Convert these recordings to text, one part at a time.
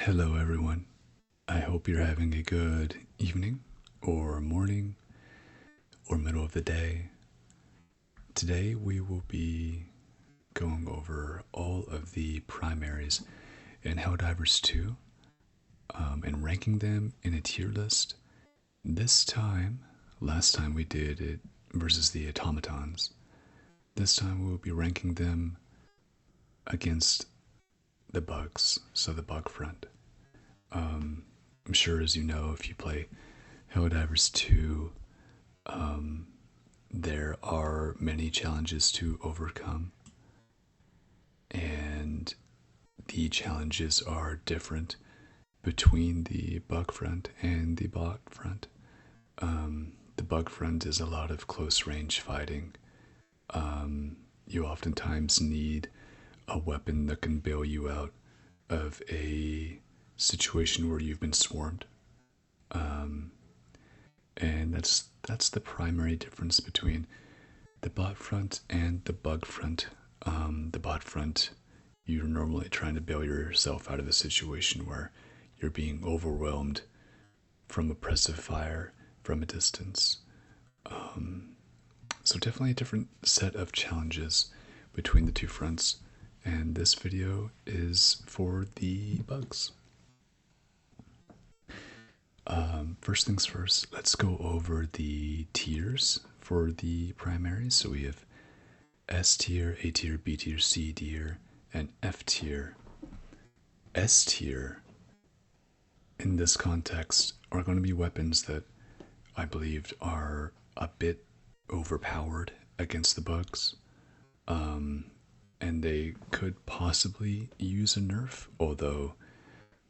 Hello, everyone. I hope you're having a good evening, or morning, or middle of the day. Today, we will be going over all of the primaries in Helldivers 2 and ranking them in a tier list. This time, last time we did it versus the automatons. This time, we will be ranking them against the bugs, so the bug front. I'm sure, as you know, if you play Helldivers 2, there are many challenges to overcome, and the challenges are different between the bug front and the bot front. The bug front is a lot of close range fighting. You oftentimes need a weapon that can bail you out of a situation where you've been swarmed. And that's the primary difference between the bot front and the bug front. The bot front, you're normally trying to bail yourself out of a situation where you're being overwhelmed from oppressive fire from a distance. So definitely a different set of challenges between the two fronts, and this video is for the bugs. First things first, let's go over the tiers for the primaries. So we have S tier, A tier, B tier, C tier, and F tier. S tier, in this context, are going to be weapons that I believed are a bit overpowered against the bugs. And they could possibly use a nerf, although,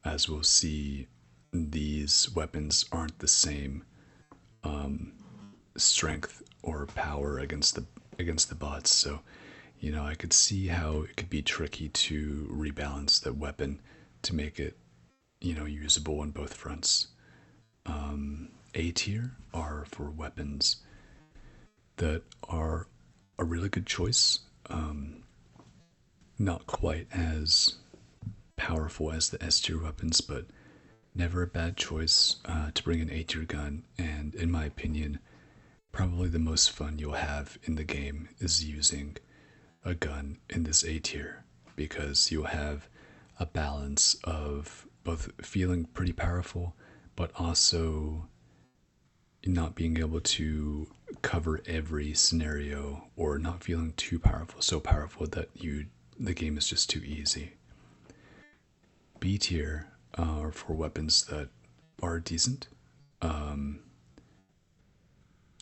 as we'll see, these weapons aren't the same strength or power against the bots. So, I could see how it could be tricky to rebalance the weapon to make it, usable on both fronts. A tier are for weapons that are a really good choice. Not quite as powerful as the S tier weapons, but never a bad choice to bring an A tier gun. And in my opinion, probably the most fun you'll have in the game is using a gun in this A tier, because you'll have a balance of both feeling pretty powerful, but also not being able to cover every scenario, or not feeling too powerful, so powerful that the game is just too easy. B tier are for weapons that are decent.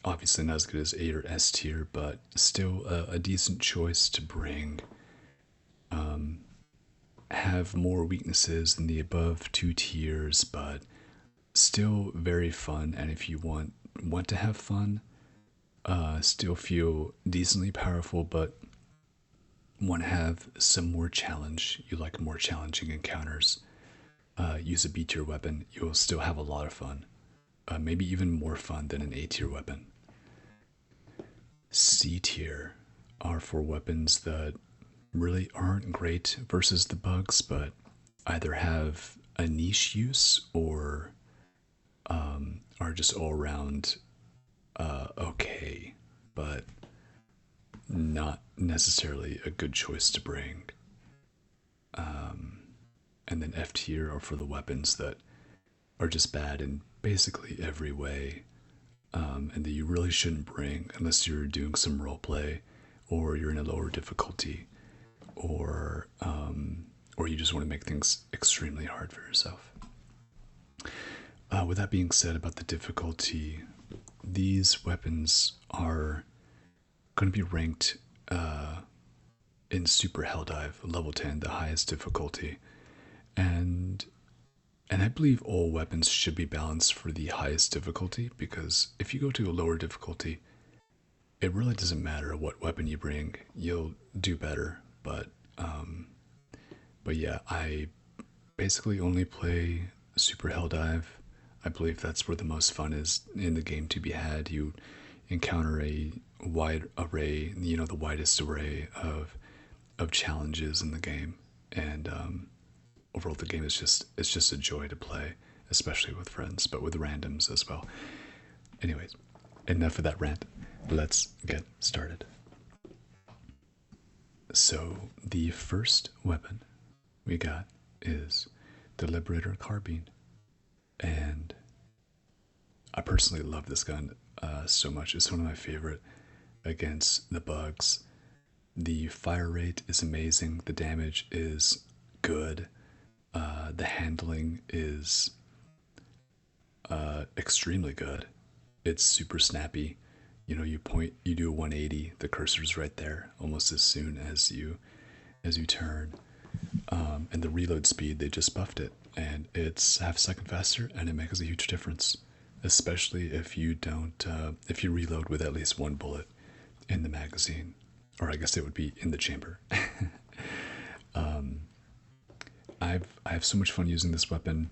Obviously not as good as A or S tier, but still a decent choice to bring. Have more weaknesses than the above two tiers, but still very fun. And if you want to have fun, still feel decently powerful, but want to have some more challenge, you like more challenging encounters, use a B tier weapon. You'll still have a lot of fun, maybe even more fun than an A tier weapon. C tier are for weapons that really aren't great versus the bugs, but either have a niche use or are just all around okay, but not necessarily a good choice to bring. And then F tier are for the weapons that are just bad in basically every way, and that you really shouldn't bring unless you're doing some roleplay, or you're in a lower difficulty, or you just want to make things extremely hard for yourself. With that being said, about the difficulty, these weapons are going to be ranked in Super Helldive, level 10, the highest difficulty. And I believe all weapons should be balanced for the highest difficulty, because if you go to a lower difficulty, it really doesn't matter what weapon you bring, you'll do better. But yeah, I basically only play Super Helldive. I believe that's where the most fun is in the game to be had. You encounter a wide array, the widest array of challenges in the game, and overall the game is just a joy to play, especially with friends, but with randoms as well. Anyways, enough of that rant. Let's get started. So the first weapon we got is the Liberator Carbine, and I personally love this gun so much. It's one of my favorite against the bugs. The fire rate is amazing. The damage is good. The handling is extremely good. It's super snappy. You know, you point, you do a 180. The cursor's right there, almost as soon as you turn. And the reload speed, they just buffed it, and it's half a second faster, and it makes a huge difference. Especially if you don't, if you reload with at least one bullet in the magazine, or I guess it would be in the chamber. I have so much fun using this weapon.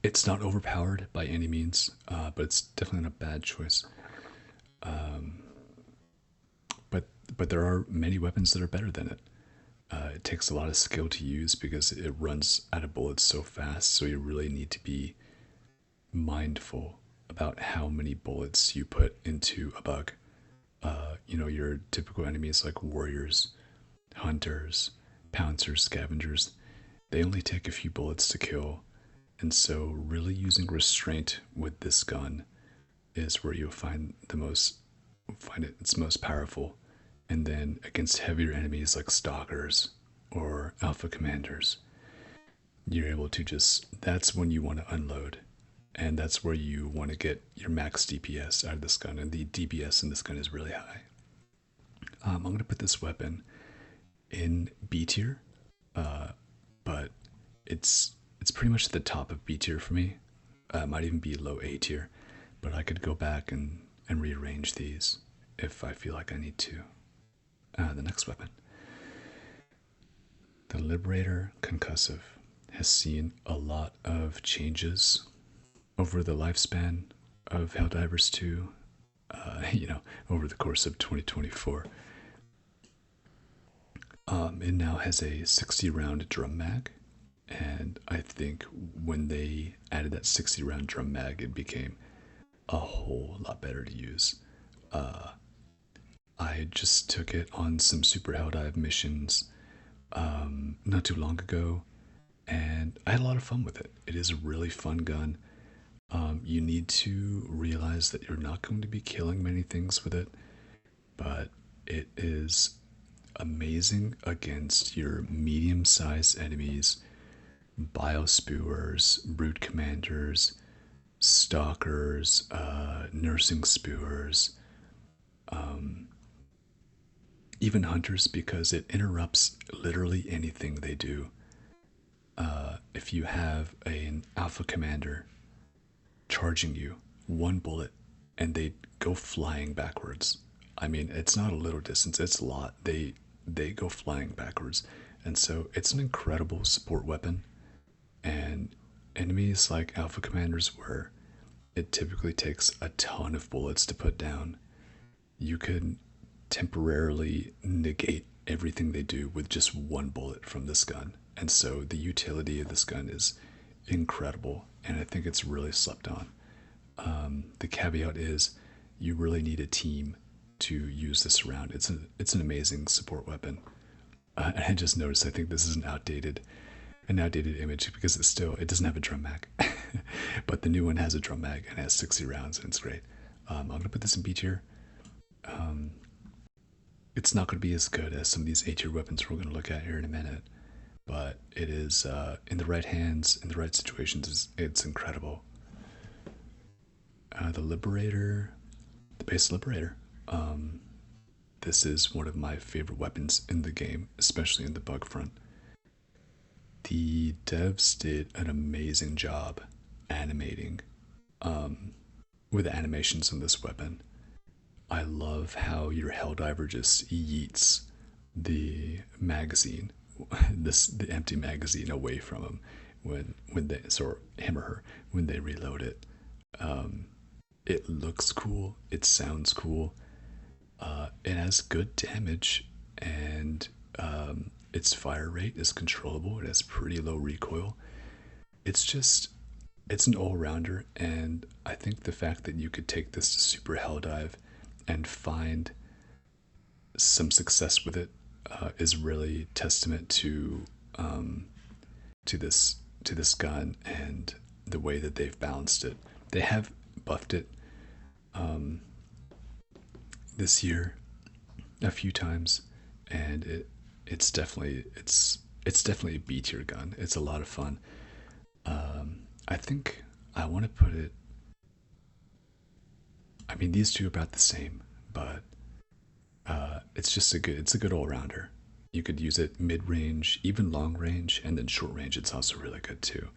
It's not overpowered by any means, but it's definitely not a bad choice. But there are many weapons that are better than it. It takes a lot of skill to use because it runs out of bullets so fast, so you really need to be mindful about how many bullets you put into a bug. You know, your typical enemies like warriors, hunters, pouncers, scavengers, they only take a few bullets to kill. And so really using restraint with this gun is where you'll find it's most powerful. And then against heavier enemies like stalkers or alpha commanders, you're able to that's when you want to unload. And that's where you want to get your max DPS out of this gun. And the DPS in this gun is really high. I'm going to put this weapon in B tier, but it's pretty much the top of B tier for me. It might even be low A tier, but I could go back and rearrange these if I feel like I need to. The next weapon. The Liberator Concussive has seen a lot of changes over the lifespan of Helldivers 2, you know, over the course of 2024. It now has a 60 round drum mag, and I think when they added that 60 round drum mag, it became a whole lot better to use. I just took it on some super Helldive missions not too long ago, and I had a lot of fun with it. It is a really fun gun. You need to realize that you're not going to be killing many things with it, but it is amazing against your medium-sized enemies, biospewers, brood commanders, stalkers, nursing spewers, even hunters, because it interrupts literally anything they do. If you have an alpha commander charging you, one bullet, and they go flying backwards. I mean, it's not a little distance, it's a lot. They go flying backwards. And so it's an incredible support weapon. And enemies like alpha commanders, where it typically takes a ton of bullets to put down, you could temporarily negate everything they do with just one bullet from this gun. And so the utility of this gun is incredible, and I think it's really slept on. The caveat is you really need a team to use this around. It's an amazing support weapon. And I just noticed, I think this is an outdated image because it doesn't have a drum mag. But the new one has a drum mag and has 60 rounds, and it's great. I'm going to put this in B tier. It's not going to be as good as some of these A tier weapons we're going to look at here in a minute, but it is, in the right hands, in the right situations, it's incredible. The Liberator, the base Liberator. This is one of my favorite weapons in the game, especially in the bug front. The devs did an amazing job animating, with the animations on this weapon. I love how your Helldiver just yeets the magazine, the empty magazine away from him when they, or him or her, when they reload it. It looks cool. It sounds cool. It has good damage, and its fire rate is controllable. It has pretty low recoil. It's just it's an all-rounder, and I think the fact that you could take this to super hell dive and find some success with it is really testament um, to this gun and the way that they've balanced it. They have buffed it this year a few times, and it's definitely a B tier gun. It's a lot of fun. I think I want to put it. I mean, these two are about the same, but it's a good all rounder. You could use it mid range, even long range, and then short range. It's also really good too.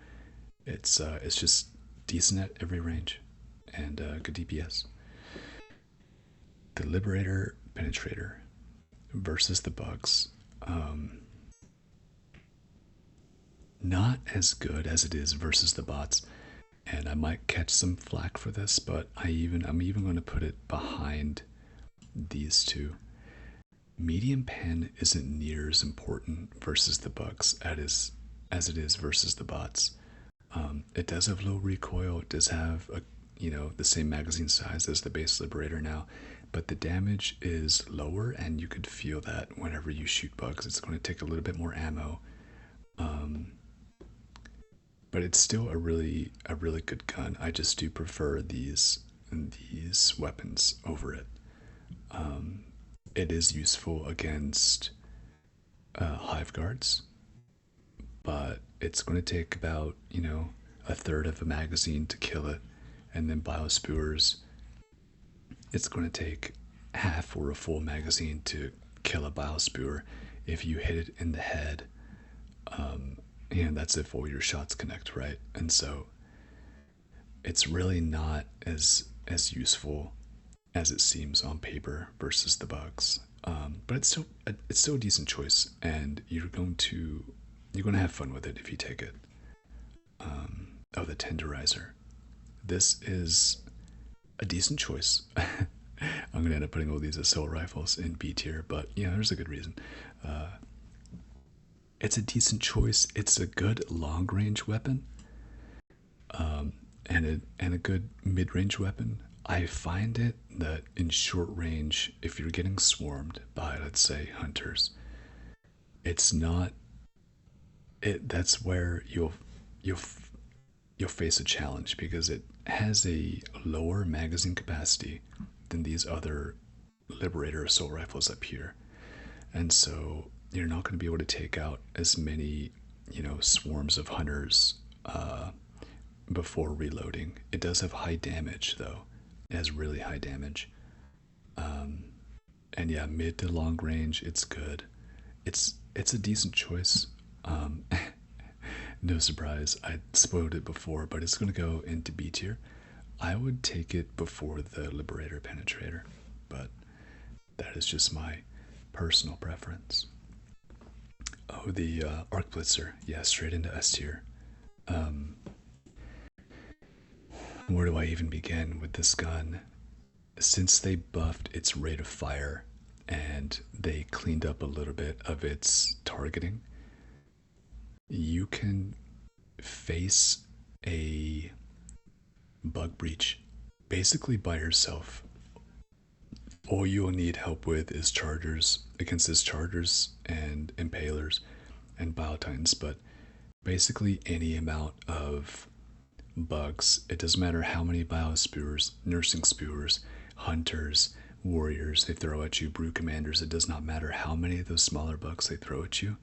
It's just decent at every range, and good DPS. The Liberator Penetrator versus the Bugs. Not as good as it is versus the bots, and I might catch some flack for this, but I'm even going to put it behind these two. Medium pen isn't near as important versus the Bugs as it is versus the bots. It does have low recoil. It does have the same magazine size as the base Liberator now, but the damage is lower, and you could feel that whenever you shoot Bugs. It's going to take a little bit more ammo, but it's still a really good gun. I just do prefer these weapons over it. It is useful against hive guards, but it's going to take about a third of a magazine to kill it, and then biospewers, it's going to take half or a full magazine to kill a biospewer if you hit it in the head. And that's if all your shots connect, right? And so it's really not as useful as it seems on paper versus the Bugs. But it's still a decent choice, and you're going to have fun with it if you take it. The Tenderizer. This is a decent choice. I'm gonna end up putting all these assault rifles in B tier, but there's a good reason. It's a decent choice. It's a good long range weapon, and a good mid range weapon. I find it that in short range, if you're getting swarmed by, let's say, hunters, it's not. That's where you'll face a challenge, because it has a lower magazine capacity than these other Liberator assault rifles up here, and so you're not going to be able to take out as many swarms of hunters before reloading. It does have high damage though. It has really high damage. And yeah, mid to long range, it's good. It's a decent choice. No surprise, I spoiled it before, but it's going to go into B tier. I would take it before the Liberator Penetrator, but that is just my personal preference. Oh, the Arc Blitzer. Yeah, straight into S tier. Where do I even begin with this gun? Since they buffed its rate of fire and they cleaned up a little bit of its targeting, you can face a bug breach basically by yourself. All you'll need help with is chargers, against his chargers and impalers and biotitans, but basically any amount of bugs. It doesn't matter how many biospewers, nursing spewers, hunters, warriors they throw at you, brew commanders. It does not matter how many of those smaller bugs they throw at you.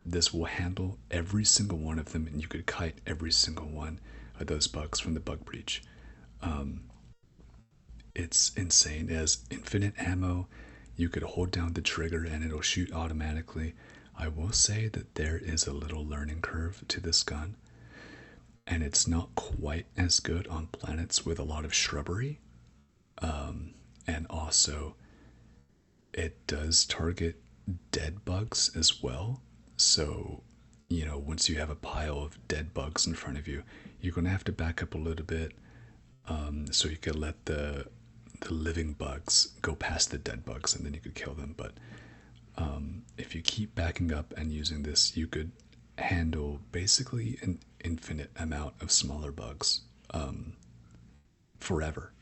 This will handle every single one of them, and you could kite every single one of those bugs from the bug breach. It's insane. It has infinite ammo. You could hold down the trigger and it'll shoot automatically. I will say that there is a little learning curve to this gun, and it's not quite as good on planets with a lot of shrubbery. And also, it does target dead bugs as well. So, once you have a pile of dead bugs in front of you, you're going to have to back up a little bit, so you could let the living bugs go past the dead bugs, and then you could kill them. But If you keep backing up and using this, you could handle basically an infinite amount of smaller bugs forever.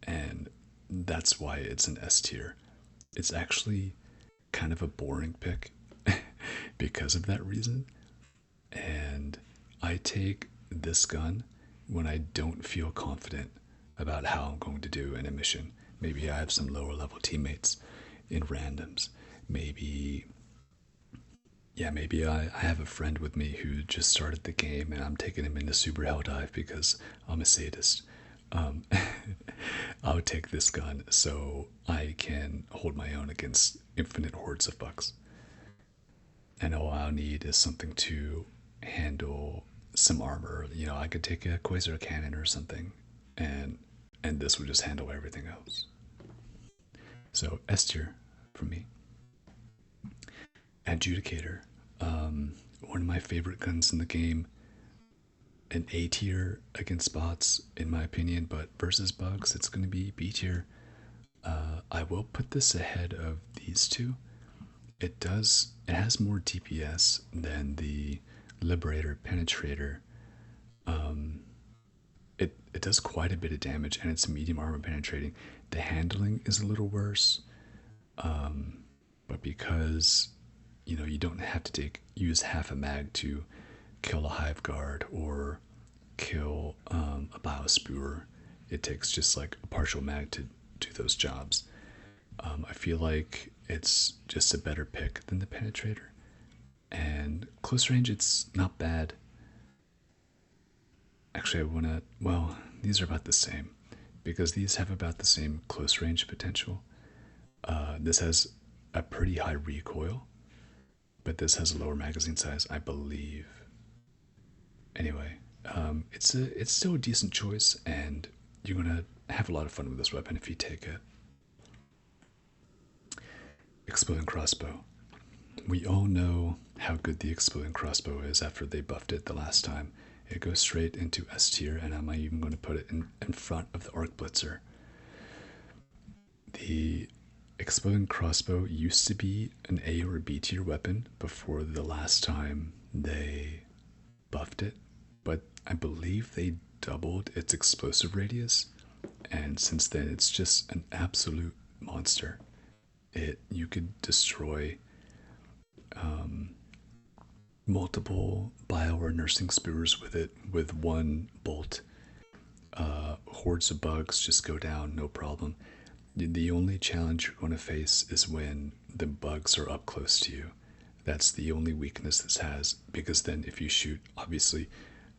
And that's why it's an S tier. It's actually kind of a boring pick because of that reason. And I take this gun when I don't feel confident about how I'm going to do in a mission. Maybe I have some lower level teammates in randoms. Maybe, yeah, maybe I have a friend with me who just started the game and I'm taking him into Super Helldive because I'm a sadist. Um, I would take this gun so I can hold my own against infinite hordes of bugs. And all I'll need is something to handle some armor. You know, I could take a Quasar cannon or something, and this would just handle everything else. So S tier for me. Adjudicator, one of my favorite guns in the game. An A tier against bots, in my opinion, but versus bugs, it's going to be B tier. I will put this ahead of these two. It has more DPS than the Liberator Penetrator. It does quite a bit of damage and it's medium armor penetrating. The handling is a little worse, but because you don't have to use half a mag to kill a hive guard or kill a biospewer. It takes just like a partial mag to do those jobs. I feel like it's just a better pick than the penetrator. And close range, it's not bad. Actually, well, these are about the same because these have about the same close range potential. This has a pretty high recoil, but this has a lower magazine size, I believe. Anyway, it's still a decent choice, and you're gonna have a lot of fun with this weapon if you take it. Exploding crossbow. We all know how good the exploding crossbow is after they buffed it the last time. It goes straight into S tier, and I'm even going to put it in front of the Arc Blitzer. The exploding crossbow used to be an A or B tier weapon before the last time they buffed it, but I believe they doubled its explosive radius, and since then it's just an absolute monster. You could destroy multiple bio or nursing spewers with it with one bolt. Hordes of bugs just go down, no problem. The only challenge you're going to face is when the bugs are up close to you. That's the only weakness this has, because then if you shoot, obviously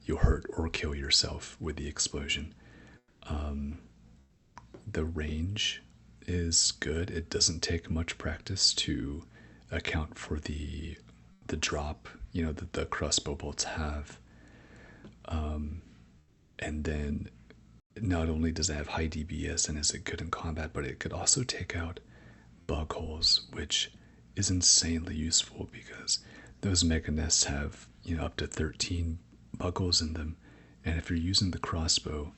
you'll hurt or kill yourself with the explosion. The range is good. It doesn't take much practice to account for the drop, that the crossbow bolts have. And then not only does it have high DBS and is it good in combat, but it could also take out bug holes, which is insanely useful because those mega nests have up to 13 bug holes in them, and if you're using the crossbow,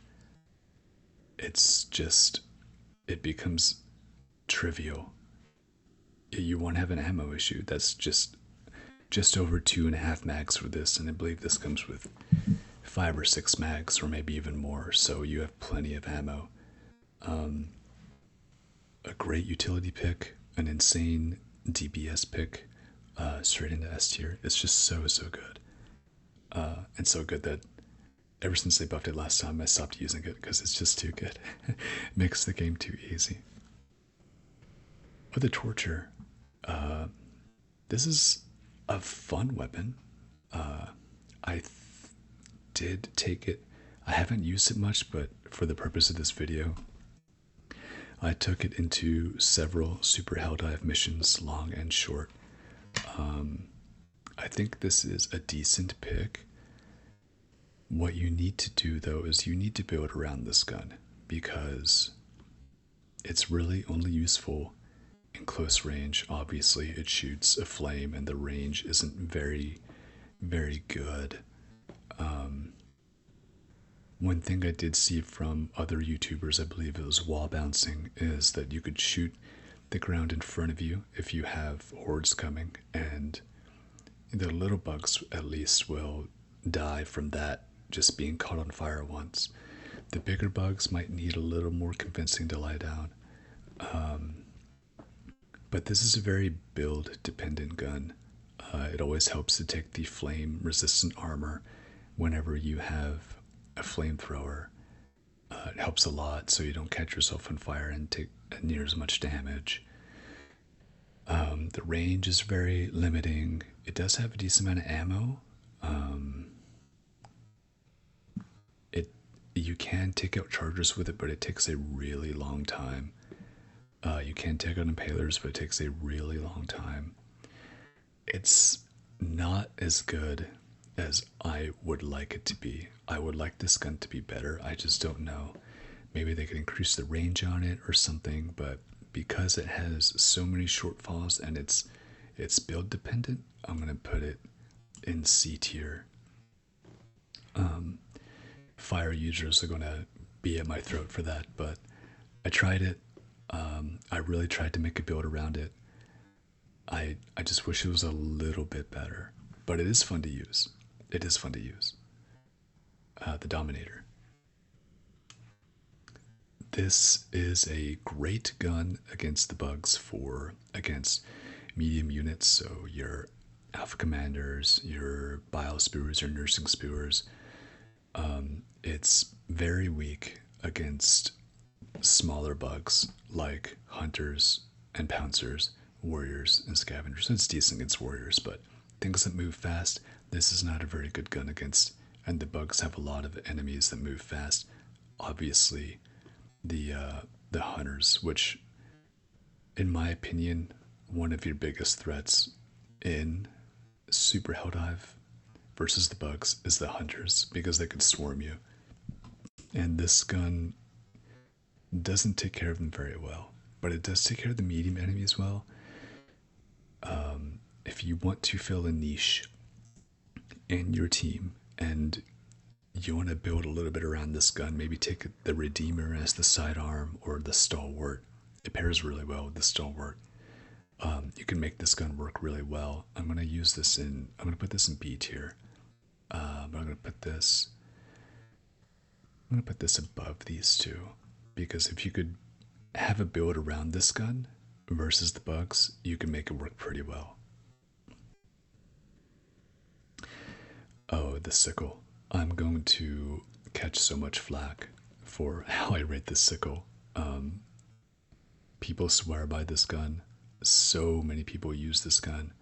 it becomes trivial. You won't have an ammo issue. That's just over 2.5 mags for this, and I believe this comes with 5 or 6 mags, or maybe even more, so you have plenty of ammo. A great utility pick, an insane DPS pick, straight into S tier. It's just so good. And so good that ever since they buffed it last time, I stopped using it because it's just too good. It makes the game too easy. With the torture, this is a fun weapon. I did take it. I haven't used it much, but for the purpose of this video, I took it into several Super Helldive missions, long and short. I think this is a decent pick. What you need to do, though, is you need to build around this gun because it's really only useful in close range. Obviously, it shoots a flame and the range isn't very, very good. One thing I did see from other YouTubers, I believe it was wall bouncing, is that you could shoot the ground in front of you if you have hordes coming, and the little bugs at least will die from that just being caught on fire once. The bigger bugs might need a little more convincing to lie down. But this is a very build dependent gun. It always helps to take the flame resistant armor whenever you have a flamethrower. It helps a lot so you don't catch yourself on fire and take near as much damage. The range is very limiting. It does have a decent amount of ammo. You can take out chargers with it, but it takes a really long time. You can take out impalers, but it takes a really long time. It's not as good as I would like it to be. I would like this gun to be better. I just don't know. Maybe they could increase the range on it or something, but because it has so many shortfalls and it's build dependent, I'm gonna put it in C tier. Fire users are gonna be at my throat for that, but I tried it. I really tried to make a build around it. I just wish it was a little bit better, but it is fun to use. It is fun to use. The Dominator. This is a great gun against the bugs against medium units, so your Alpha Commanders, your Bile Spewers, your Nursing Spewers. It's very weak against smaller bugs like Hunters and Pouncers, Warriors and Scavengers. It's decent against Warriors, but things that move fast, this is not a very good gun against. And the bugs have a lot of enemies that move fast. Obviously, the Hunters, which, in my opinion, one of your biggest threats in Super Helldive versus the bugs is the Hunters, because they can swarm you. And this gun doesn't take care of them very well, but it does take care of the medium enemies well. If you want to fill a niche in your team and you want to build a little bit around this gun, maybe take the Redeemer as the sidearm or the Stalwart. It pairs really well with the Stalwart. You can make this gun work really well. I'm going to put this in B tier. But I'm going to put this above these two, because if you could have a build around this gun versus the bugs, you can make it work pretty well. Oh, the sickle. I'm going to catch so much flack for how I rate this sickle. People swear by this gun. So many people use this gun.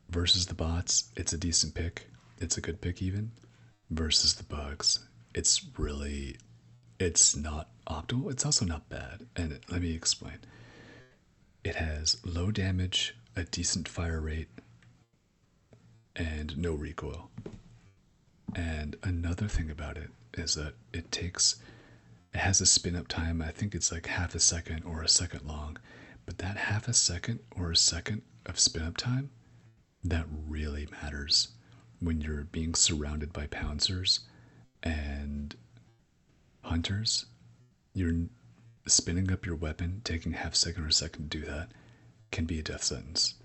Versus the bots, it's a decent pick. It's a good pick even. Versus the bugs, it's not optimal. It's also not bad. And let me explain. It has low damage, a decent fire rate, and no recoil. And another thing about it is that it has a spin up time. I think it's like half a second or a second long, but that half a second or a second of spin up time, that really matters when you're being surrounded by pouncers and hunters. You're spinning up your weapon, taking half second or a second to do that can be a death sentence.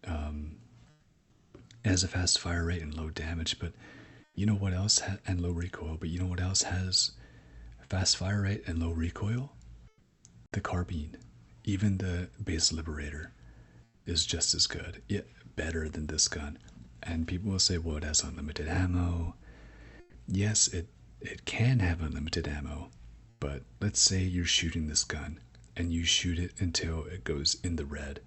It has a fast fire rate and low damage, but you know what else and low recoil, but you know what else has fast fire rate and low recoil? The carbine. Even the base liberator is just as good, yet better than this gun. And people will say, well, it has unlimited ammo. Yes, it can have unlimited ammo, but let's say you're shooting this gun and you shoot it until it goes in the red.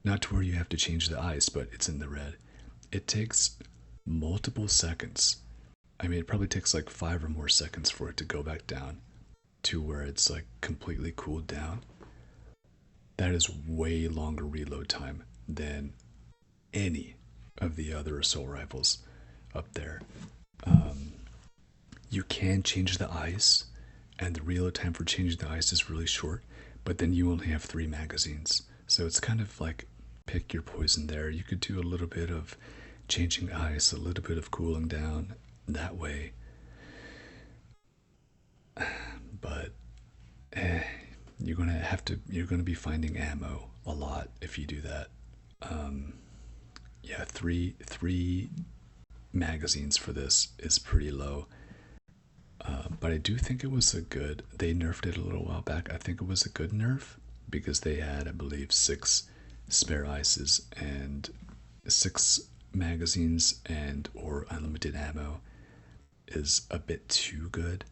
Not to where you have to change the ice, but it's in the red. It takes multiple seconds. I mean, it probably takes like 5 or more seconds for it to go back down to where it's like completely cooled down. That is way longer reload time than any of the other assault rifles up there. You can change the ice, and the reload time for changing the ice is really short, but then you only have 3 magazines. So it's kind of like pick your poison there. You could do a little bit of changing ice, a little bit of cooling down that way. But you're gonna be finding ammo a lot if you do that. Um, yeah, three magazines for this is pretty low. But I do think it was a good. They nerfed it a little while back. I think it was a good nerf because they had, I believe, six spare ices and six magazines and or unlimited ammo is a bit too good.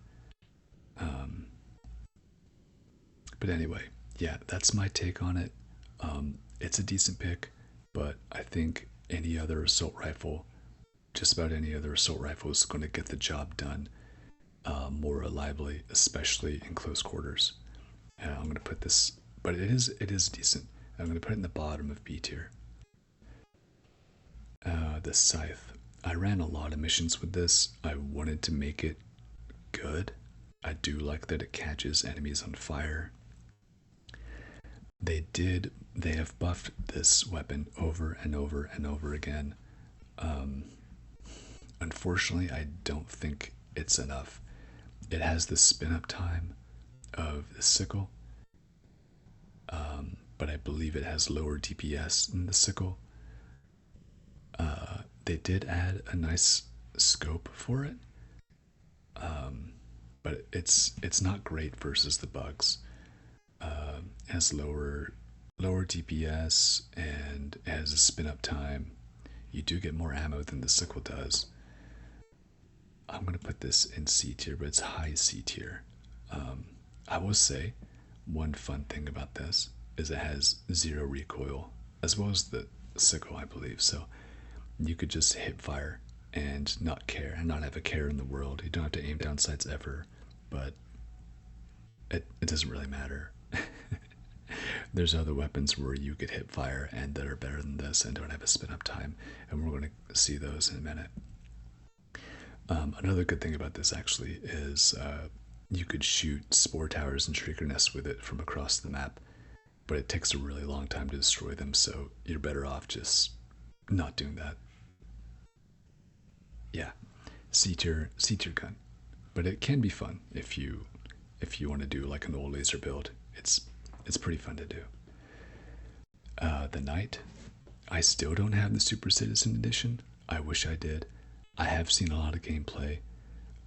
Um, but anyway, yeah, that's my take on it. It's a decent pick, but I think any other assault rifle, just about any other assault rifle, is going to get the job done more reliably, especially in close quarters. And I'm going to put this, but it is decent. I'm going to put it in the bottom of B tier. The scythe. I ran a lot of missions with this. I wanted to make it good. I do like that it catches enemies on fire. They have buffed this weapon over and over and over again. Um, Unfortunately, I don't think it's enough. It has the spin up time of the sickle, but I believe it has lower DPS than the sickle. They did add a nice scope for it, but it's not great versus the bugs. It has lower DPS and it has a spin up time. You do get more ammo than the sickle does. I'm gonna put this in C tier, but it's high C tier. I will say one fun thing about this is it has zero recoil, as well as the sickle, I believe. So you could just hit fire and not care, and not have a care in the world. You don't have to aim down sights ever, but it doesn't really matter. There's other weapons where you could hit fire and that are better than this and don't have a spin up time, and we're going to see those in a minute. Another good thing about this actually is you could shoot spore towers and shrieker nests with it from across the map, but it takes a really long time to destroy them, so you're better off just not doing that. Yeah, C tier gun, but it can be fun if you want to do like an old laser build. It's pretty fun to do. The Knight. I still don't have the Super Citizen Edition. I wish I did. I have seen a lot of gameplay,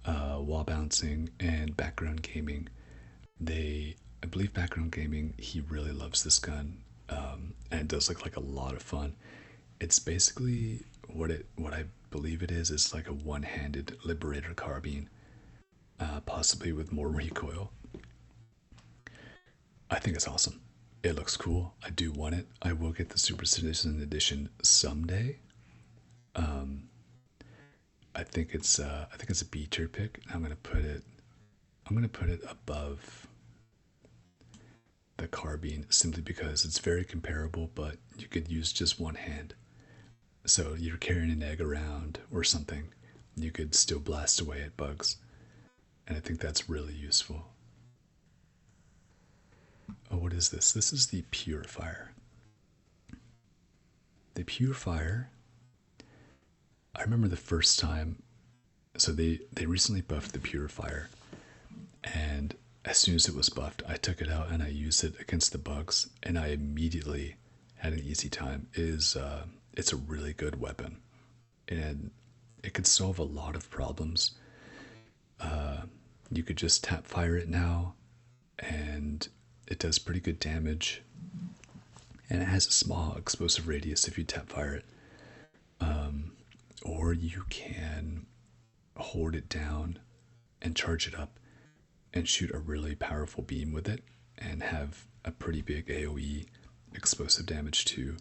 wall bouncing and background gaming. I believe background gaming, he really loves this gun, and it does look like a lot of fun. It's basically what I believe it is like a one-handed Liberator carbine, possibly with more recoil. I think it's awesome. It looks cool. I do want it. I will get the Super Citizen Edition someday. I think it's a B tier pick. I'm gonna put it above the carbine simply because it's very comparable, but you could use just one hand. So you're carrying an egg around or something, you could still blast away at bugs, and I think that's really useful. Oh, what is this? This is the Purifier. The Purifier, I remember the first time, so they recently buffed the Purifier, and as soon as it was buffed, I took it out and I used it against the bugs, and I immediately had an easy time. It's a really good weapon, and it could solve a lot of problems. You could just tap fire it now, and it does pretty good damage, and it has a small explosive radius if you tap fire it. Or you can hold it down and charge it up and shoot a really powerful beam with it and have a pretty big AoE explosive damage too.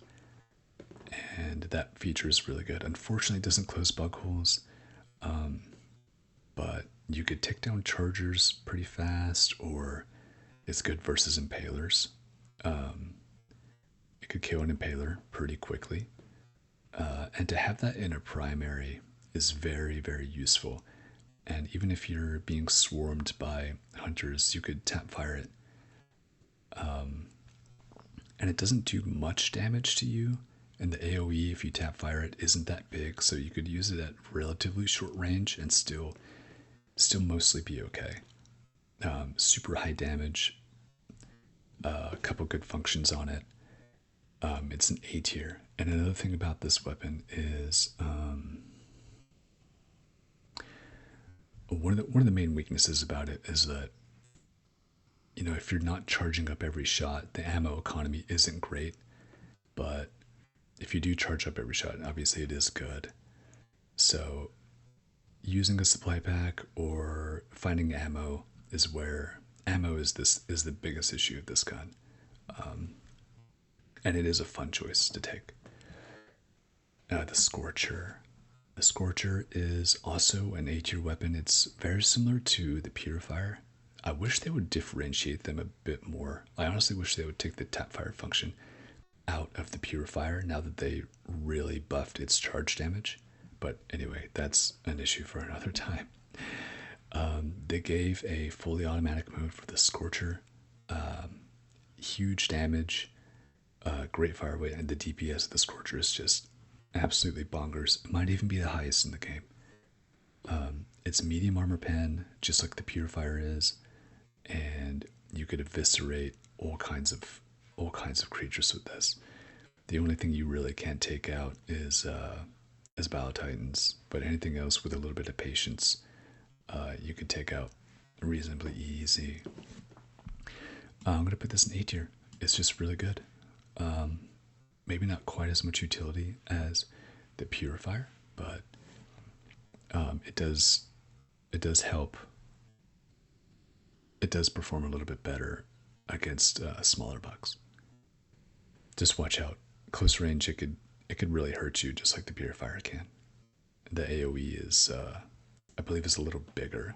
And that feature is really good. Unfortunately, it doesn't close bug holes, but you could take down chargers pretty fast, or it's good versus impalers. It could kill an impaler pretty quickly. And to have that in a primary is very, very useful. And even if you're being swarmed by hunters, you could tap fire it. And it doesn't do much damage to you. And the AoE, if you tap fire it, isn't that big, so you could use it at relatively short range and still mostly be okay. Super high damage. a couple good functions on it. It's an A tier. And another thing about this weapon is one of the main weaknesses about it is that, if you're not charging up every shot, the ammo economy isn't great. But if you do charge up every shot, obviously it is good. So using a supply pack or finding ammo is where ammo is the biggest issue of this gun, and it is a fun choice to take. The Scorcher. The Scorcher is also an A tier weapon. It's very similar to the Purifier. I wish they would differentiate them a bit more. I honestly wish they would take the tap fire function out of the Purifier now that they really buffed its charge damage. But anyway, that's an issue for another time. They gave a fully automatic mode for the Scorcher. Huge damage, great fire rate, and the DPS of the Scorcher is just absolutely bonkers. It might even be the highest in the game. It's medium armor pen, just like the Purifier is, and you could eviscerate all kinds of creatures with this. The only thing you really can't take out is Battle Titans, but anything else with a little bit of patience, you could take out reasonably easy. I'm gonna put this in A tier. It's just really good. Maybe not quite as much utility as the Purifier, but it does help. It does perform a little bit better against smaller bugs. Just watch out. Close range, it could really hurt you, just like the Purifier can. The AOE is, I believe, is a little bigger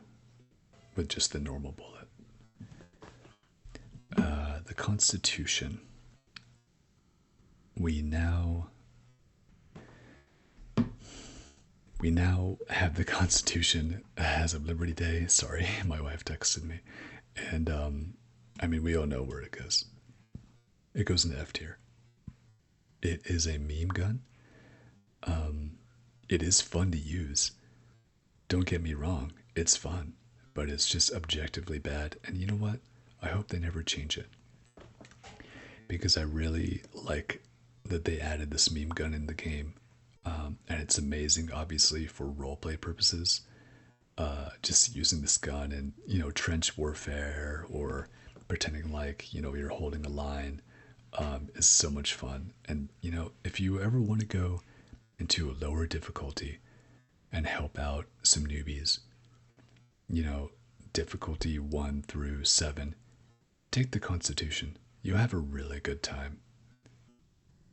with just the normal bullet. The Constitution. We now have the Constitution as of Liberty Day. Sorry, my wife texted me, and I mean, we all know where it goes. It goes in the F tier. It is a meme gun. It is fun to use. Don't get me wrong, it's fun, but it's just objectively bad. And you know what? I hope they never change it, because I really like that they added this meme gun in the game, and it's amazing, obviously, for roleplay purposes. Just using this gun in, trench warfare or pretending like, you're holding a line, is so much fun. And, if you ever want to go into a lower difficulty and help out some newbies, difficulty 1 through 7, take the Constitution. You'll have a really good time.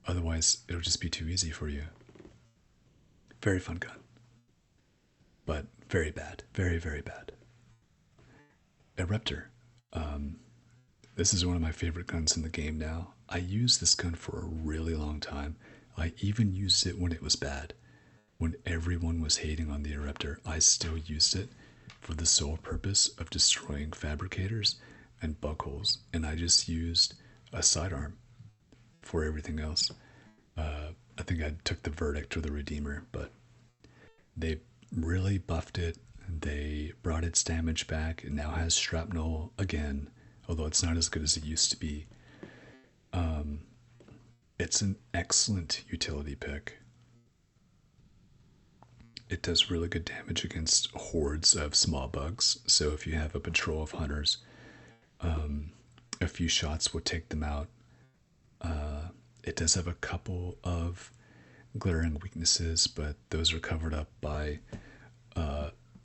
Otherwise, it'll just be too easy for you. Very fun gun. But very bad. Very, very bad. Eruptor. This is one of my favorite guns in the game now. I used this gun for a really long time. I even used it when it was bad. When everyone was hating on the Eruptor, I still used it for the sole purpose of destroying fabricators and bug holes. And I just used a sidearm for everything else. I think I took the Verdict or the Redeemer, but they really buffed it. They brought its damage back. It now has shrapnel again, although it's not as good as it used to be. It's an excellent utility pick. It does really good damage against hordes of small bugs. So if you have a patrol of hunters, a few shots will take them out. It does have a couple of glaring weaknesses, but those are covered up by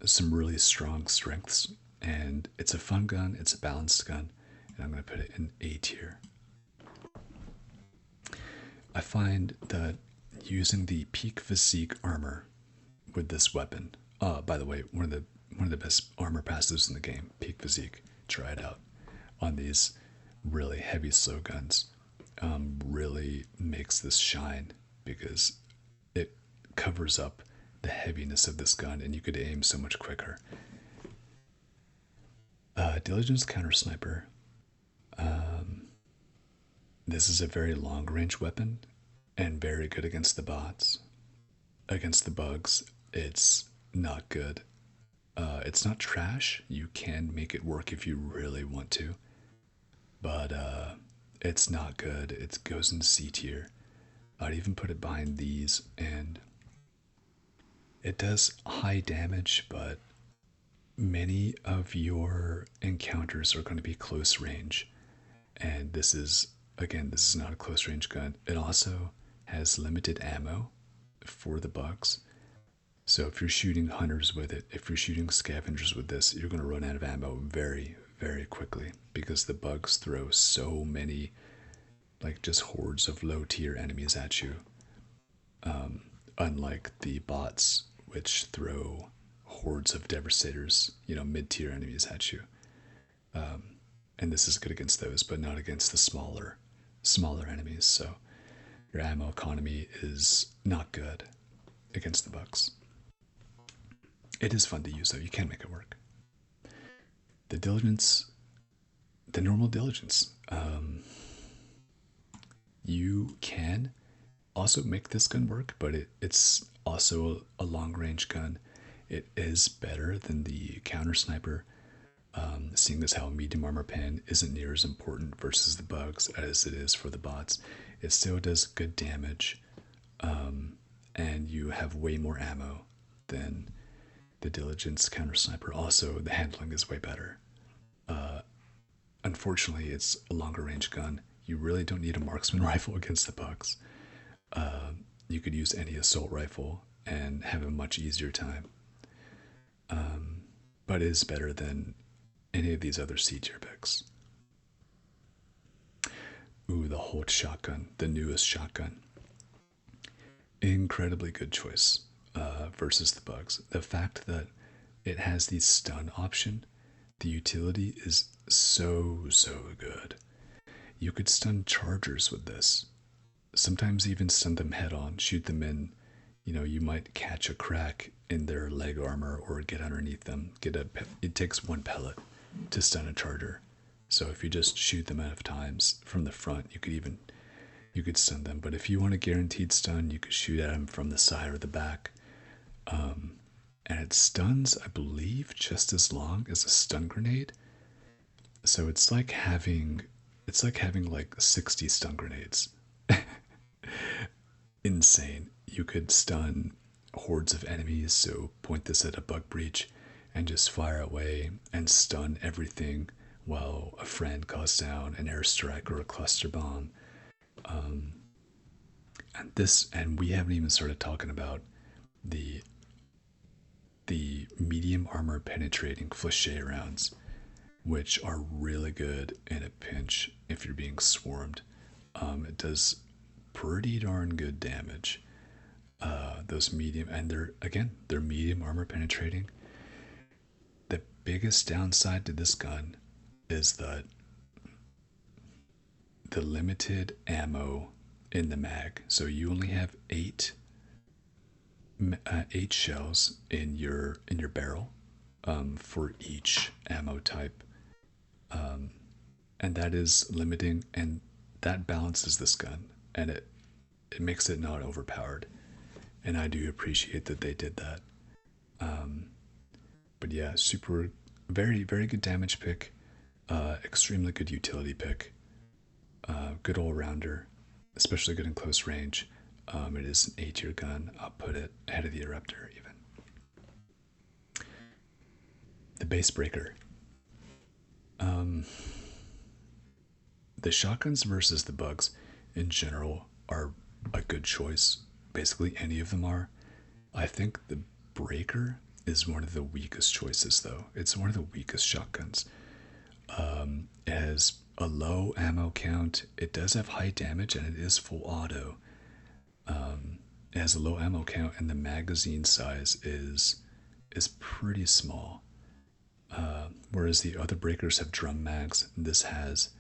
some really strong strengths. And it's a fun gun, it's a balanced gun, and I'm going to put it in A tier. I find that using the peak physique armor with this weapon, by the way, one of the best armor passives in the game, peak physique, try it out on these really heavy slow guns. Really makes this shine because it covers up the heaviness of this gun, and you could aim so much quicker. Diligence counter sniper. This is a very long range weapon and very good against the bots. Against the bugs, it's not good. It's not trash. You can make it work if you really want to, but It's not good. It goes in C tier. I'd even put it behind these, and it does high damage, but many of your encounters are going to be close range. And this is not a close range gun. It also has limited ammo for the bugs. So if you're shooting hunters with it, if you're shooting scavengers with this, you're going to run out of ammo very, very quickly because the bugs throw so many, like just hordes of low tier enemies at you. Unlike the bots, which throw hordes of devastators, mid tier enemies at you. And this is good against those, but not against the smaller enemies. So your ammo economy is not good against the bugs. It is fun to use though, you can make it work. The diligence, the normal diligence. You can also make this gun work, but it's also a long range gun. It is better than the counter sniper, seeing as how medium armor pen isn't near as important versus the bugs as it is for the bots. It still does good damage, and you have way more ammo than the diligence counter sniper. Also, the handling is way better. Unfortunately, it's a longer range gun. You really don't need a marksman rifle against the bugs. You could use any assault rifle and have a much easier time. But it is better than any of these other C tier picks. Ooh, the Holt shotgun, the newest shotgun. Incredibly good choice versus the bugs. The fact that it has the stun option, the utility is so good. You could stun chargers with this. Sometimes even stun them head on, shoot them in. You might catch a crack in their leg armor or get underneath them. It takes one pellet to stun a charger. So if you just shoot them enough times from the front, you could stun them. But if you want a guaranteed stun, you could shoot at them from the side or the back. And it stuns, I believe, just as long as a stun grenade. So it's like having like 60 stun grenades. Insane. You could stun hordes of enemies, so point this at a bug breach and just fire away and stun everything while a friend calls down an airstrike or a cluster bomb. And we haven't even started talking about the medium armor penetrating flèche rounds, which are really good in a pinch if you're being swarmed. It does pretty darn good damage. Those medium, and they're medium armor penetrating. The biggest downside to this gun is that the limited ammo in the mag. So you only have eight shells in your barrel for each ammo type, and that is limiting, and that balances this gun, and it makes it not overpowered. And I do appreciate that they did that. But yeah, very, very good damage pick. Extremely good utility pick. Good all-rounder, especially good in close range. It is an A tier gun. I'll put it ahead of the Eruptor even. The Base Breaker. The shotguns versus the bugs in general are a good choice. Basically, any of them are. I think the Breaker is one of the weakest choices, though. It's one of the weakest shotguns. It has a low ammo count. It does have high damage, and it is full auto. It has a low ammo count, and the magazine size is pretty small. Whereas the other breakers have drum mags, this has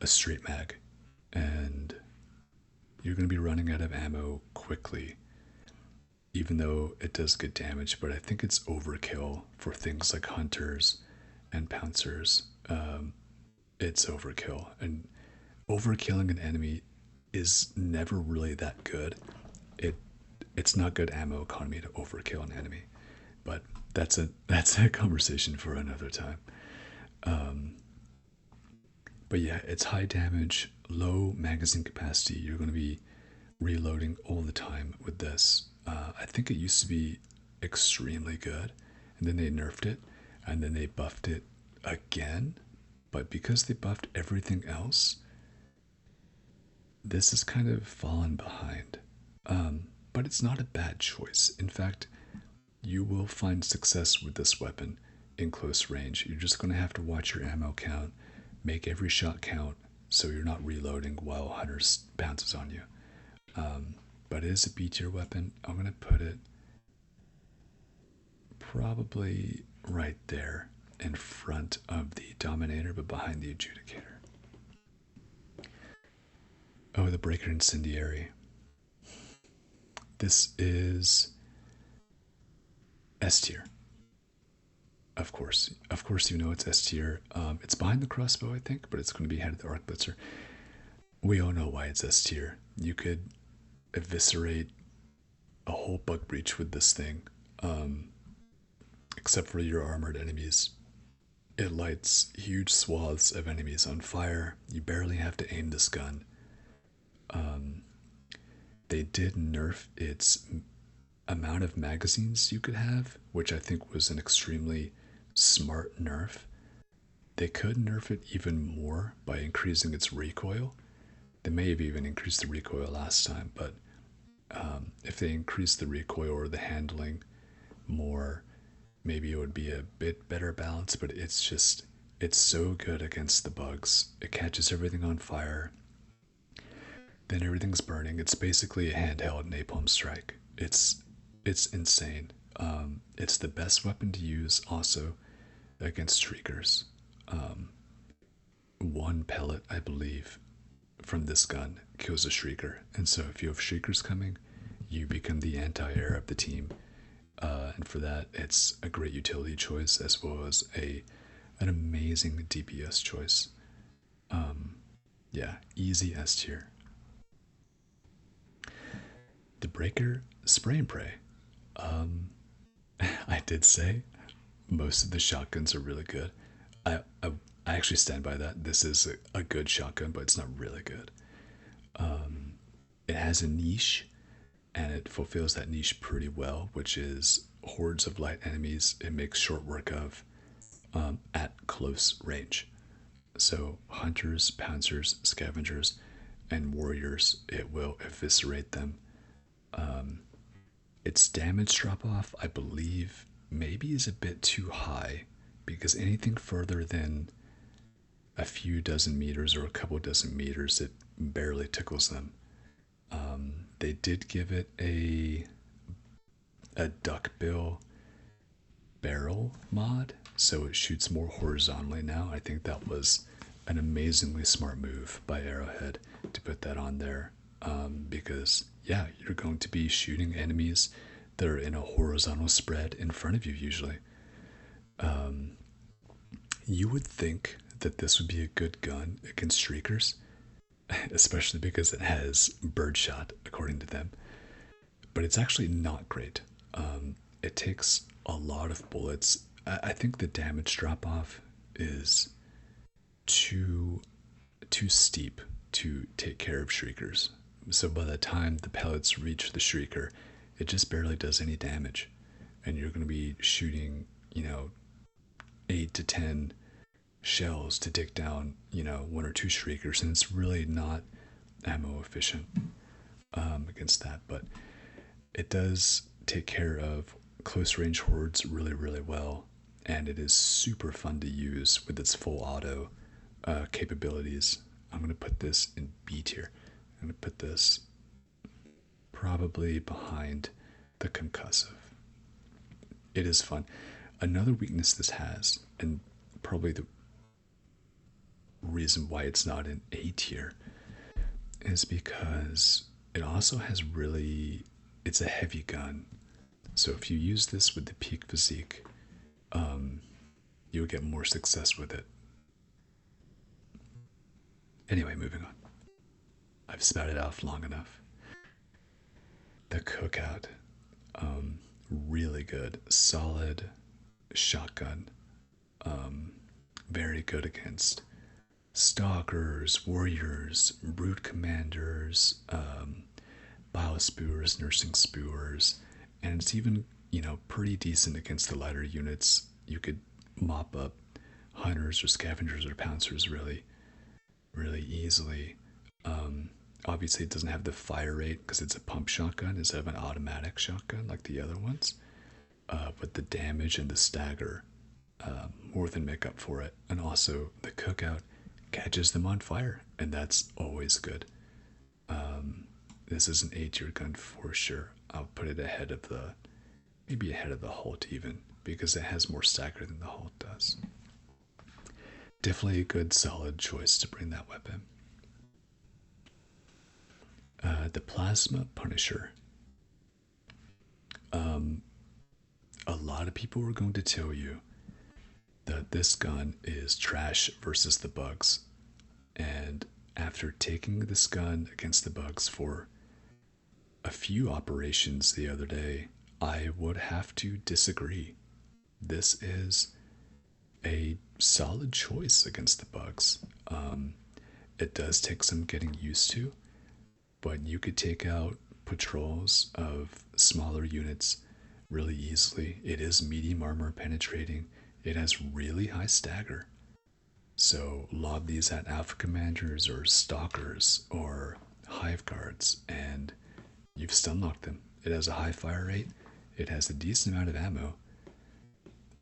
a straight mag, and you're going to be running out of ammo quickly, even though it does good damage. But I think it's overkill for things like hunters and pouncers. It's overkill, and overkilling an enemy is never really that good. It's not good ammo economy to overkill an enemy, but that's a conversation for another time. But yeah, it's high damage, low magazine capacity. You're going to be reloading all the time with this. I think it used to be extremely good, and then they nerfed it, and then they buffed it again. But because they buffed everything else, this has kind of fallen behind. But it's not a bad choice. In fact, you will find success with this weapon in close range. You're just going to have to watch your ammo count, make every shot count, so you're not reloading while hunters bounces on you. But it is a B tier weapon. I'm going to put it probably right there in front of the Dominator, but behind the Adjudicator. Oh, the Breaker Incendiary. This is S tier. Of course, you know it's S tier. It's behind the crossbow, I think, but it's going to be ahead of the Arc Blitzer. We all know why it's S tier. You could eviscerate a whole bug breach with this thing, except for your armored enemies. It lights huge swaths of enemies on fire. You barely have to aim this gun. They did nerf its amount of magazines you could have, which I think was an extremely smart nerf. They could nerf it even more by increasing its recoil. They may have even increased the recoil last time, but if they increased the recoil or the handling more, maybe it would be a bit better balance. But it's so good against the bugs. It catches everything on fire, then everything's burning. It's basically a handheld napalm strike. It's insane. It's the best weapon to use also against shriekers. One pellet, I believe, from this gun kills a shrieker, and so if you have shriekers coming, you become the anti-air of the team. And for that, it's a great utility choice as well as an amazing DPS choice. Yeah, easy S tier. The Breaker Spray and Pray. I did say most of the shotguns are really good. I actually stand by that. This is a good shotgun, but it's not really good. It has a niche, and it fulfills that niche pretty well, which is hordes of light enemies. It makes short work of at close range. So hunters, pouncers, scavengers, and warriors, it will eviscerate them. Its damage drop off, I believe, maybe is a bit too high, because anything further than a few dozen meters or a couple dozen meters, it barely tickles them. They did give it a duckbill barrel mod, so it shoots more horizontally now. I think that was an amazingly smart move by Arrowhead to put that on there, because yeah, you're going to be shooting enemies that are in a horizontal spread in front of you usually. You would think that this would be a good gun against shriekers, especially because it has birdshot, according to them. But it's actually not great. It takes a lot of bullets. I think the damage drop off is too steep to take care of shriekers. So by the time the pellets reach the shrieker, it just barely does any damage, and you're going to be shooting, 8 to 10 shells to take down, 1 or 2 shriekers, and it's really not ammo efficient against that. But it does take care of close range hordes really, really well, and it is super fun to use with its full auto capabilities. I'm going to put this in B tier. I'm going to put this probably behind the concussive. It is fun. Another weakness this has, and probably the reason why it's not in A tier, is because it also has it's a heavy gun. So if you use this with the peak physique, you'll get more success with it. Anyway, moving on. I've spouted off long enough. The Cookout, really good, solid shotgun, very good against stalkers, warriors, brute commanders, biospewers, nursing spewers, and it's even, pretty decent against the lighter units. You could mop up hunters or scavengers or pouncers really easily. Obviously, it doesn't have the fire rate because it's a pump shotgun instead of an automatic shotgun like the other ones. But the damage and the stagger more than make up for it. And also, the cookout catches them on fire, and that's always good. This is an A-tier gun for sure. I'll put it maybe ahead of the Holt even, because it has more stagger than the Holt does. Definitely a good, solid choice to bring that weapon. The Plasma Punisher. A lot of people are going to tell you that this gun is trash versus the bugs. And after taking this gun against the bugs for a few operations the other day, I would have to disagree. This is a solid choice against the bugs. It does take some getting used to, but you could take out patrols of smaller units really easily. It is medium armor penetrating. It has really high stagger. So lob these at alpha commanders or stalkers or hive guards and you've stun locked them. It has a high fire rate. It has a decent amount of ammo.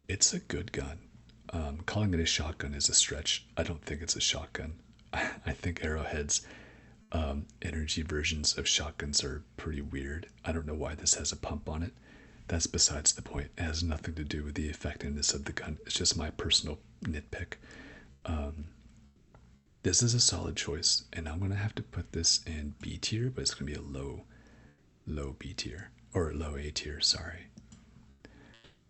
It's a good gun. Calling it a shotgun is a stretch. I don't think it's a shotgun. I think Arrowhead's energy versions of shotguns are pretty weird. I don't know why this has a pump on it. That's besides the point. It has nothing to do with the effectiveness of the gun. It's just my personal nitpick. This is a solid choice, and I'm going to have to put this in B tier, but it's going to be a low B tier, or low A tier, sorry.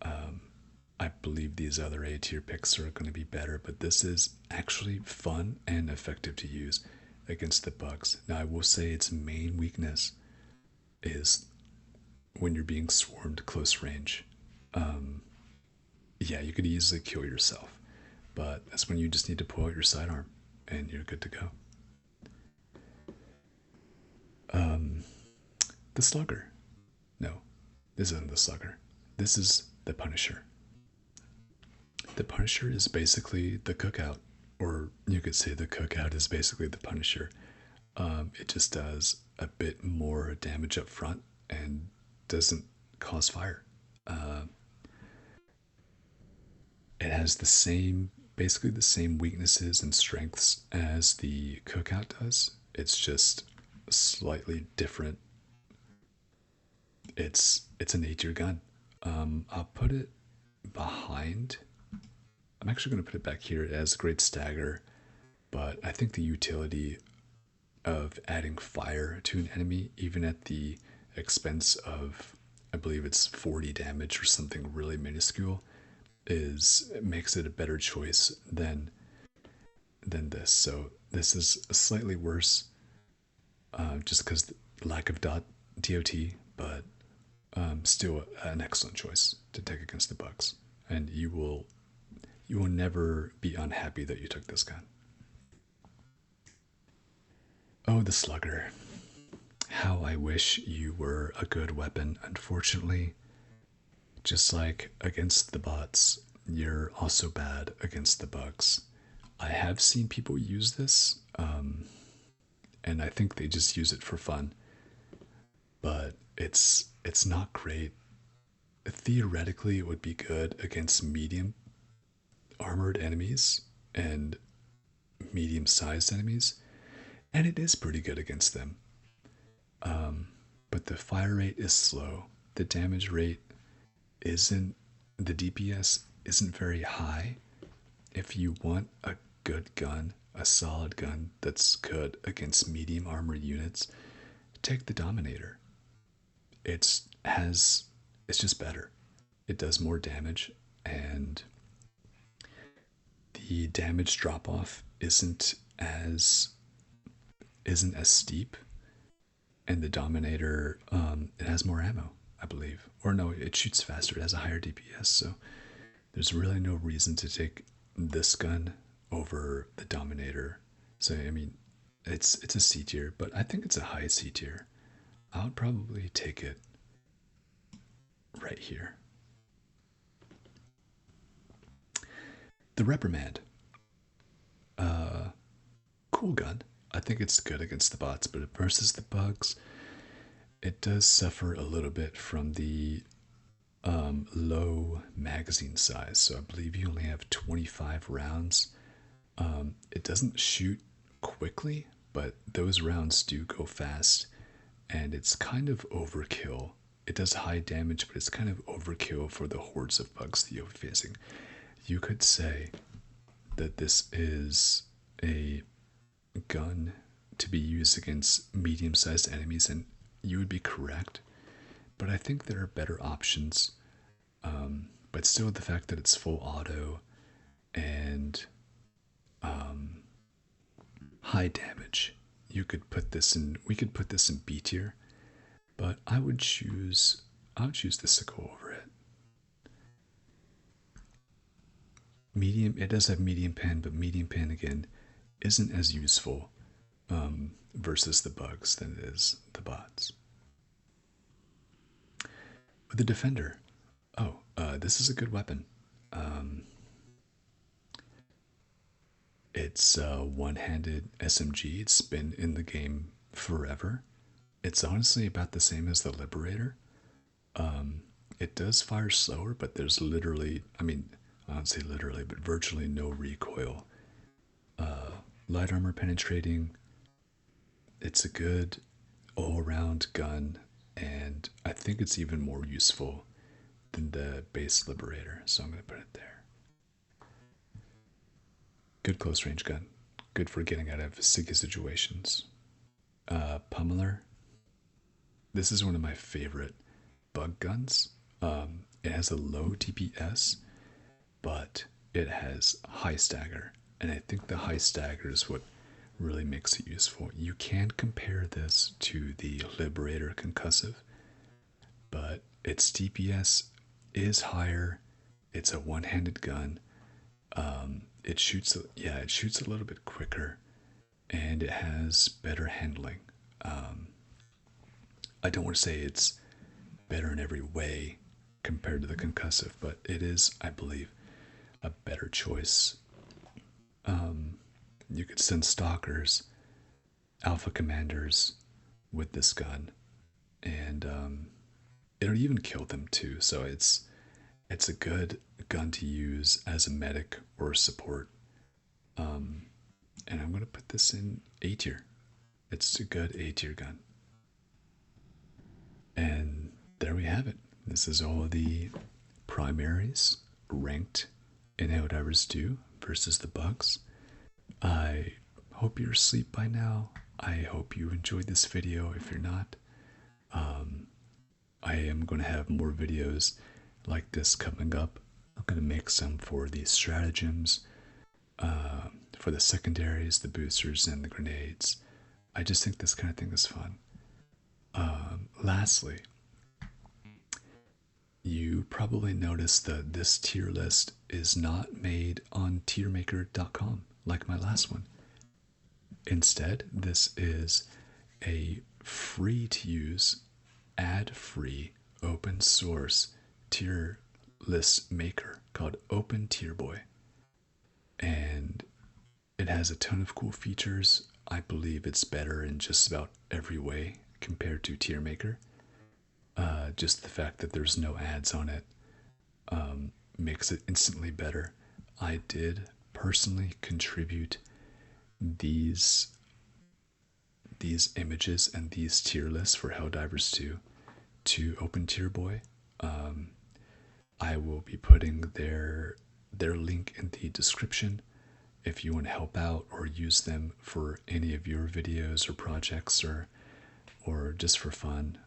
I believe these other A tier picks are going to be better, but this is actually fun and effective to use against the bugs. Now, I will say its main weakness is when you're being swarmed close range. Yeah, you could easily kill yourself, but that's when you just need to pull out your sidearm and you're good to go. The Slugger. No, this isn't the Slugger. This is the Punisher. The Punisher is basically the cookout, or you could say the cookout is basically the Punisher. It just does a bit more damage up front and doesn't cause fire. It has basically the same weaknesses and strengths as the cookout does. It's just slightly different. It's an A-tier gun. I'll put it behind. I'm actually going to put it back here. It has great stagger, but I think the utility of adding fire to an enemy, even at the expense of, I believe it's 40 damage or something really minuscule, makes it a better choice than this. So this is slightly worse, just because the lack of dot, but still an excellent choice to take against the bugs, and you will never be unhappy that you took this gun. Oh, the Slugger. How I wish you were a good weapon. Unfortunately, just like against the bots, you're also bad against the bugs. I have seen people use this, and I think they just use it for fun. But it's not great. Theoretically, it would be good against medium armored enemies and medium-sized enemies, and it is pretty good against them. But the fire rate is slow. The damage rate isn't, the DPS isn't very high. If you want a good gun, a solid gun that's good against medium armor units, take the Dominator. It's just better. It does more damage, and the damage drop off isn't as steep. And the Dominator, it has more ammo, I believe. Or no, it shoots faster. It has a higher DPS, so there's really no reason to take this gun over the Dominator. So I mean, it's a C tier, but I think it's a high C tier. I would probably take it right here. The Reprimand. Cool gun. I think it's good against the bots, but versus the bugs, it does suffer a little bit from the low magazine size. So I believe you only have 25 rounds. It doesn't shoot quickly, but those rounds do go fast, and it's kind of overkill. It does high damage, but it's kind of overkill for the hordes of bugs that you'll be facing. You could say that this is a gun to be used against medium-sized enemies, and you would be correct. But I think there are better options. But still, the fact that it's full auto and high damage, you could put this in. We could put this in B tier, but I would choose the sickle over it. Medium. It does have medium pen, but medium pen again isn't as useful versus the bugs than it is the bots. With the Defender, this is a good weapon. It's a one-handed SMG. It's been in the game forever. It's honestly about the same as the Liberator. It does fire slower, but there's literally, I mean, I don't say literally, but virtually no recoil. Light armor penetrating. It's a good all-around gun, and I think it's even more useful than the base Liberator, so I'm going to put it there. Good close range gun. Good for getting out of sticky situations. Pummeler. This is one of my favorite bug guns. It has a low DPS, but it has high stagger. And I think the high stagger is what really makes it useful. You can compare this to the Liberator concussive, but its DPS is higher. It's a one-handed gun. It shoots a little bit quicker, and it has better handling. I don't want to say it's better in every way compared to the concussive, but it is, I believe, a better choice. You could send stalkers, alpha commanders with this gun, and it'll even kill them too. So it's a good gun to use as a medic or a support. And I'm going to put this in A tier. It's a good A tier gun. And there we have it. This is all of the primaries ranked in Helldivers 2 versus the bugs. I hope you're asleep by now. I hope you enjoyed this video. If you're not, I am going to have more videos like this coming up. I'm going to make some for the stratagems, for the secondaries, the boosters, and the grenades. I just think this kind of thing is fun. Lastly, you probably noticed that this tier list is not made on tiermaker.com like my last one. Instead, this is a free to use, ad-free, open source tier list maker called OpenTierBoy. And it has a ton of cool features. I believe it's better in just about every way compared to TierMaker. Just the fact that there's no ads on it makes it instantly better. I did personally contribute these images and these tier lists for Helldivers 2 to OpenTierBoy. I will be putting their link in the description if you want to help out or use them for any of your videos or projects or just for fun.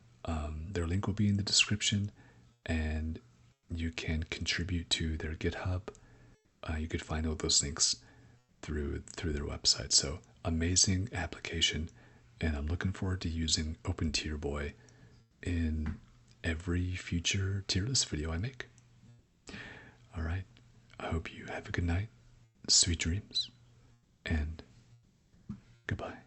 Their link will be in the description, and you can contribute to their GitHub. You could find all those links through their website. So amazing application, and I'm looking forward to using OpenTierBoy in every future tier list video I make. All right, I hope you have a good night, sweet dreams, and goodbye.